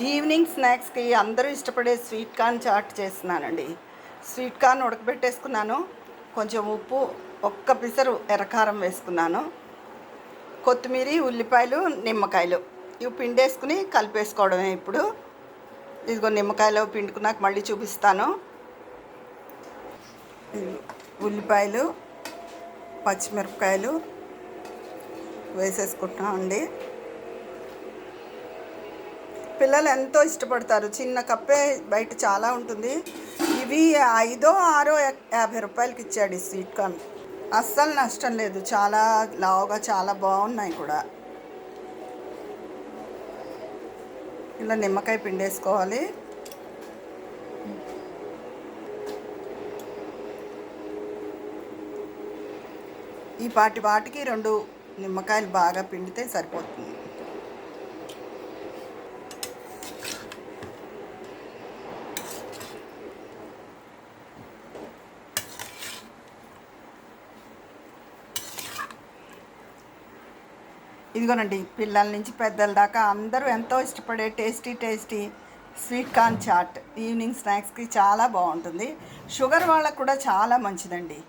Evening స్నాక్స్కి అందరూ ఇష్టపడే స్వీట్ కార్న్ చాట్ చేస్తున్నానండి. స్వీట్ కార్న్ ఉడకబెట్టేసుకున్నాను. కొంచెం ఉప్పు, ఒక్క పిసరు ఎర్రకారం వేసుకున్నాను. కొత్తిమీర, ఉల్లిపాయలు, నిమ్మకాయలు ఇవి పిండేసుకుని కలిపేసుకోవడమే. ఇప్పుడు ఇదిగో నిమ్మకాయలు పిండుకున్నాక మళ్ళీ చూపిస్తాను. ఉల్లిపాయలు, పచ్చిమిరపకాయలు వేసేసుకుంటున్నామండి. పిల్లలు ఎంతో ఇష్టపడతారు. చిన్న కప్పే బయట చాలా ఉంటుంది. ఇవి 5 6 50 రూపాయలకి ఇచ్చాడు ఈ స్వీట్ కార్న్. అస్సలు నష్టం లేదు. చాలా లావుగా చాలా బాగున్నాయి కూడా. ఇలా నిమ్మకాయ పిండేసుకోవాలి. ఈ వాటికి 2 నిమ్మకాయలు బాగా పిండితే సరిపోతుంది. ఇదిగోనండి, పిల్లల నుంచి పెద్దల దాకా అందరూ ఎంతో ఇష్టపడే tasty sweet corn chaat evening స్నాక్స్కి చాలా బాగుంటుంది. షుగర్ వాళ్ళకు కూడా చాలా మంచిదండి.